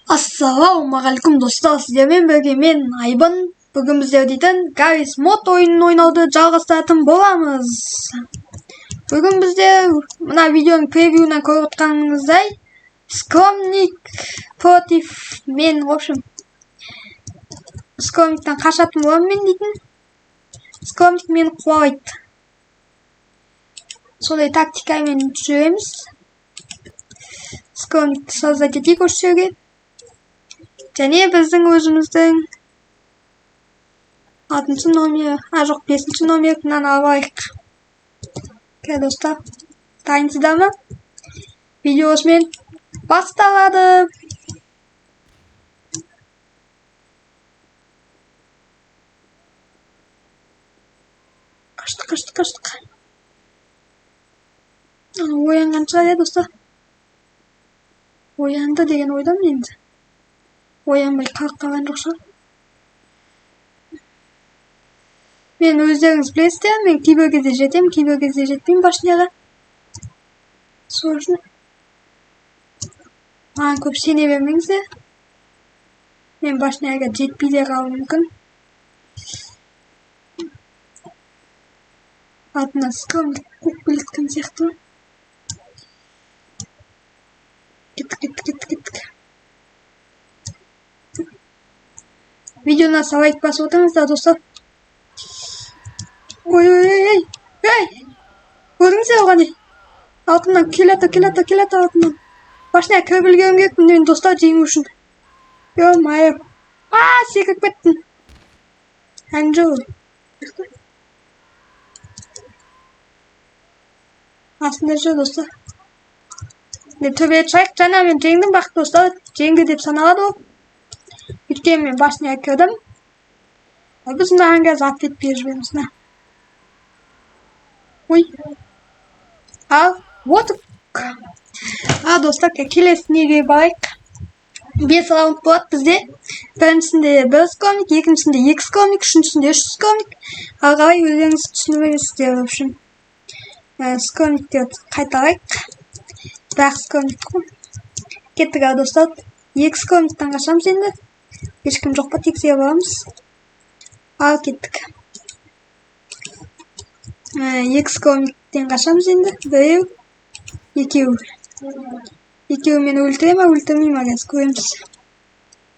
Assalamualaikum dostlar, sizlerмен бірге мен Айбын. Бүгін біздер дейтін Garry's Mod ойынын ойнауды жалғастыратын боламыз. Бүгін біздер мына видеоның превьюінен көріп отқаныңыздай Скромник против мен, в общем, Скромниктен қашатын боламын мен дейтін. Скромник мені қуалайды. Солай тактикамен жүреміз. Скромникті создать етейік осы жерге. Және біздің өзіміздің 6-шы номер, жоқ 5-шы номерін алайық. Окей, достар, дайынсыздар ма? Видео осымен басталады. Қаштық. Оянған шығар, достар. Оянды деген ойдамын енді. Оянбай қалған жоқ шығар. Мен өздеріңіз білесіздер, мен кейбір кезде жетемін, кейбір кезде жетпеймін башняға. Сол үшін маған көп сене бермеңіздер. Мен башняға жетпей де қалуым мүмкін. Атына Скромник қуып келеткен сияқты. Кеттік. Видеоны лайк басып отырыңыздар, достар. Ой. Көрдіңіздер оған не? Алтыннан келеді алтыннан. Башына кіріп үлгерім керек, мен достар жеңу үшін. Ё-майо. Секіріп кеттім. Анжо. Астында жүр, достар. Төбе шығайық, жаңа мен жеңдім бақ, достар. Жеңді деп саналады ол. Өйткені мен башына кірдім. Біз мынаған қазір атып беріп жібереміз. Ой. Вот. Достар, келесі неге барайық. 5 раунд болады бізде. Біріншісінде 1 скромник, екіншісінде 2 скромник, үшіншісінде 3 скромник. Ал қарай өздеріңіз түсініп бересіздер, в общем. Скромниктерді қайтарайық. Бірақ скромник қой. Кеттік, достар. 2 скромниктен қашамыз енді. Ешкім жоқ па, тексере барамыз. Ал кеттік. 2 скромниктен қашамыз енді. 1, 2. Екеуі мені өлтірмей ма, қазір көреміз.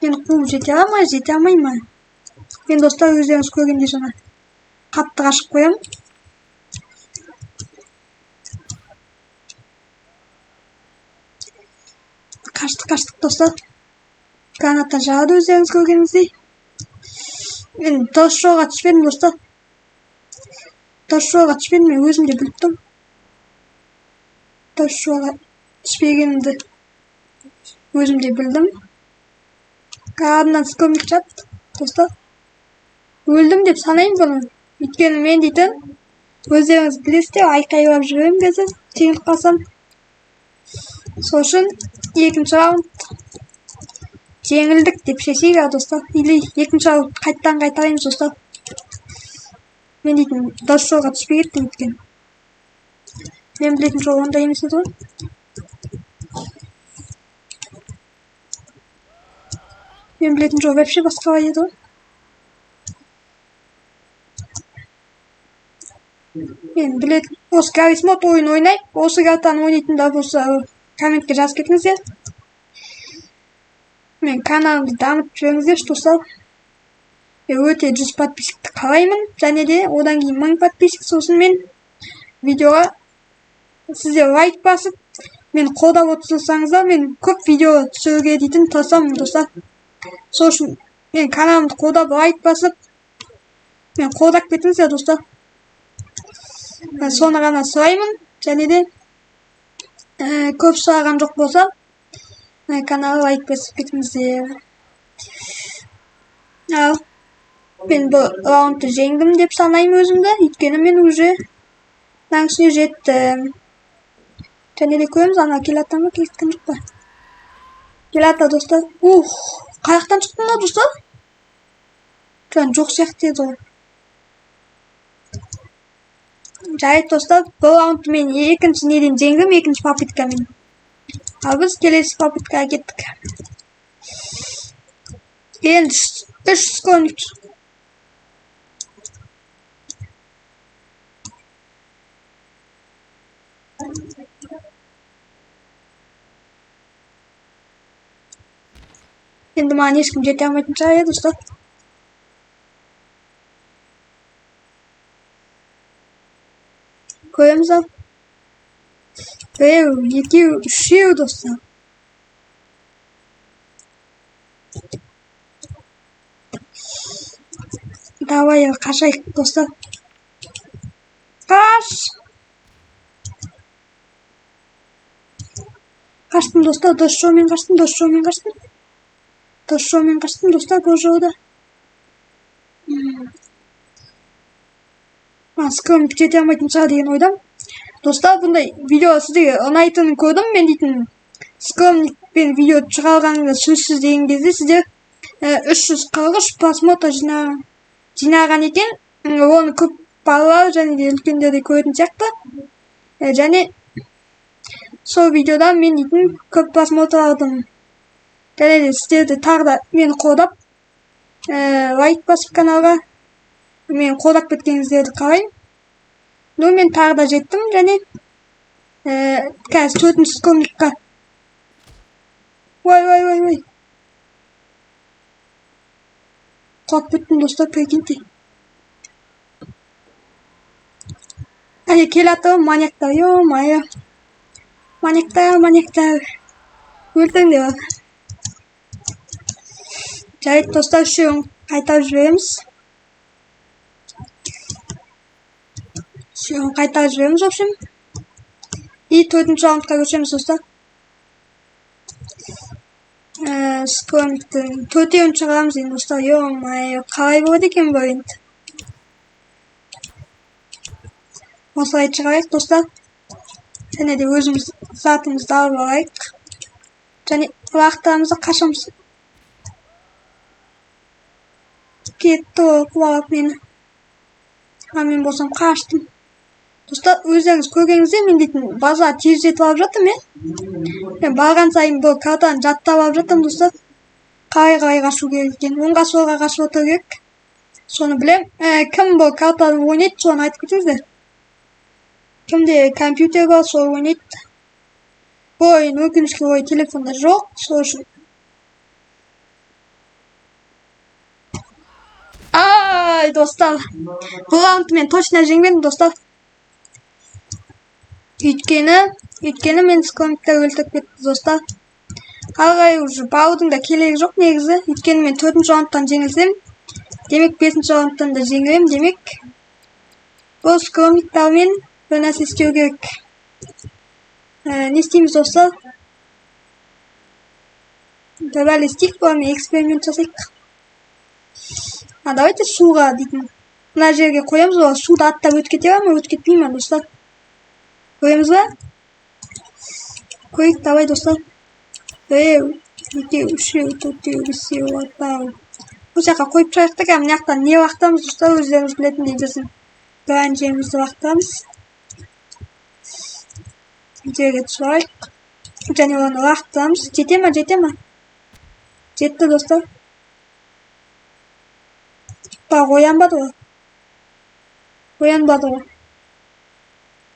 Мен қуып жете алмай ма? Мен достар өздеріңіз көргенде жаңа қатты қашып қоямын. Қаштық, достар. Граната жағады өздеріңіз көргеніңіздей. Мен дұрыс жолға түспедім, достар. Мен өзім де біліп тұрмын. Дұрыс жолға түспегенімді өзім де білдім. Ардынан Скромник жатты, достар. Өлдім деп санайын бұны. Өйткені мен дейтін, өздеріңіз білесіздер, айқайлап жүремін қазір, жеңіліп қалсам. Сол үшін 2-ші раунд жеңілдік деп шешейік, достар. Или 2-ші раунд қайтарайымыз, достар. Мен дейтін, дұрыс жолға түспей кеттім өткен. Мен білетін жол онда емес еді ғой. Мен білетін жол вообще басқа еді ғой. Мен білетін, осы Garry's Mod ойын ойнайық. Осы картаны ойнайтындар болса, комментке жазып кетіңіздер. Мен каналымды дамытып жіберіңіздер, достар. Өте 100 подписчикті қалаймын. Және де одан кейін 1000 подписчик. Сосын мен видеоға сіздер лайк басып, мен қолдап отырсаңыздар, мен көп видео түсіруге дейтін тырысамын, достар. Сол үшін мен каналымды қолдап лайк басып, мен қолдап кетіңіздер, достар. Соны ғана сұраймын. Және де көп сұраған жоқ болса, каналға лайк басып кетіңіздер. Ал мен бұл раундты жеңдім деп санаймын өзімді. Өйткені мен уже наңсіне жеттім. Және де көреміз, ана келаттан ба, келеткен жоқ па? Келатта, достар. Қаяқтан шықтың ба, достар? Жоқ сияқты еді ғой. Жайт, достар, бұл раундты мен 2-ші неден жеңдім, 2-ші попыткамен. Ал біз келесі попыткаға кеттік. Енді 3 секунд. Енді маған ешкім жете алмайтын шығар иә достар. Көреміз ау. Екеу, үшеу достар. Давай қашайық достар. Қаштым достар, дос жолмен қаштым достар, бұл жолда. Скромник жете алмайтын шығар деген ойдам. Достар, бұндай видео сіздерге ұнайтынын көрдім. Мен дейтін скромникпен видео шығарғаныңызда сөзсіз деген кезде сіздер 343 просмотр жинаған екен. Оны көп балалар және де үлкендер де көретін сияқты. Және сол видеода мен дейтін көп просмотр алдым. Және де сіздерді тағы да мені қолдап лайк басып каналға мен қолдап кеткеніңіздерді қалаймын. Ну, мен тағы да жеттім және қазір 4-ші скромникқа. Ой. Құлап кеттім достар, прикиньте. Әлі келатыр маньяктар, ё-майо. Маньяктар. Өлтіріңдер. Жарайды достар, үшеуін қайтарып жібереміз. В общем. И 4-ші раундқа көшеміз достар. Скромниктің 4-еуін шығарамыз енді достар. Ё-майо, қалай болады екен бұл енді. Осылай шығайық достар. Және де өзіміз затымызды алып алайық. Және уақыттарымызды қашамыз. Кетті құлап мені. Мен болсам қаштым. Достар, өздеріңіз көргеніңізде мен дейтін база тез жетіп алып жатырмын, мен барған сайын бұл картаны жаттап алып жатырмын достар. Қалай қашу керек екен, оңға солға қашып отыру керек. Соны білем. Кім бұл картаны ойнайды, соны айтып кетіңіздер. Кімде компьютер бар, сол ойнайды. Бұл ойын өкінішке орай телефонда жоқ, сол үшін. Ай, достар. Бұл раундты мен точно жеңбедім достар. Өйткені мен скромниктер өлтіріп кетті достар. Алғай уже баудың да керегі жоқ негізі. Өйткені мен 4-ші раундтан жеңілсем, демек 5-ші раундтан да жеңілем демек. Бұл скромниктармен бір нәрсе істеу керек. Не істейміз достар? Давай істейік, бұлармен эксперимент жасайық. Давайте суға дейтін. Мына жерге қоямыз, ол суды аттап өтіп кетер ме, өтіп кетпей ме достар? Көреміз ба? Көрейік, давай достар. 1, 2, 3, 4, 5, 6. Бұл жаққа қойып шығайық та, мына жақтан не уақытамыз достар, өздеріңіз білетіндей жасын. Бірін жерімізді уақытамыз. Жерге түсірайық. Және оны уақытамыз. Жете ма? Жетті достар. Бақ оянбады ғой.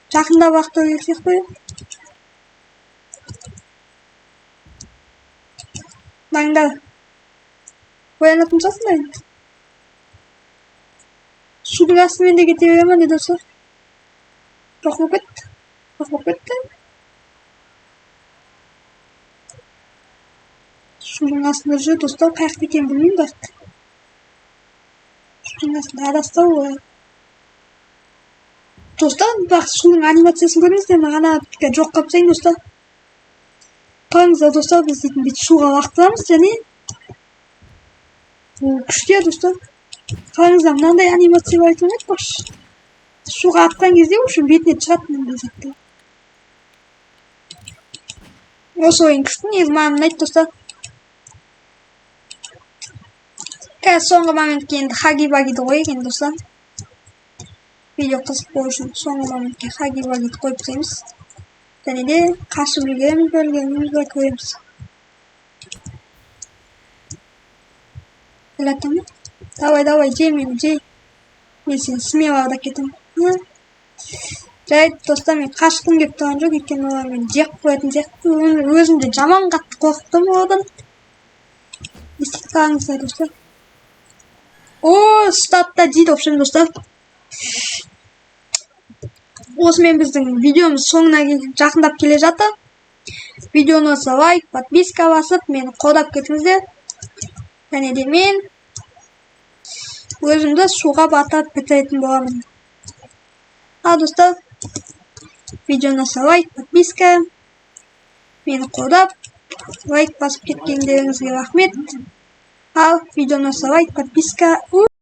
Жақында уақытты өйексек қой. Маңдар. Оянатын жасын да енді. Судың астымен де кете бере ма деді достар. Жоқ болып кетті. Судың астында жүр достар, қаяқты екен білмеймін бірақ. Судың астында адастау ғой. Достар, бақ судың анимациясын көріңіздер, мағана жоқ қалып сайын достар. Қараңыздар достар, біз дейтін бет суға лақтырамыз және күште достар. Қараңыздар, мынандай анимация бар екен айтпақшы. Суға атқан кезде үшін бетіне шығады мынандай заттар. Осы ойын күшті, негізі маған ұнайды достар. Қазір соңғы моментке енді хаги-вагиді қойып екен достар. Видео қызық болу үшін соңғы моментке хаги-вагиді қойып тастаймыз. Және де қашып үлгереміз бе көреміз. Келатамын. Давай, жей мені, жей. Мен сені смело алдап кетемін. Жай, достар, мен қашқым келіп тұрған жоқ, өйткені олар мені жеп қоятын сияқты. Өзім де жаман қатты қорықтым одан. Естіп қалыңыздар, достар. О, статта дейді, общем, достар. Осымен біздің видеомыз соңына жақындап келе жатыр. Видеоны olsa лайк, подписка басып, мені қолдап кетіңіздер. Және де мен өзімді суға батырып бітіретін боламын. Ал достар, видеоны olsa лайк, подписка, мені қолдап, лайк басып кеткендеріңізге рахмет. Ал видеоны olsa лайк, подписка.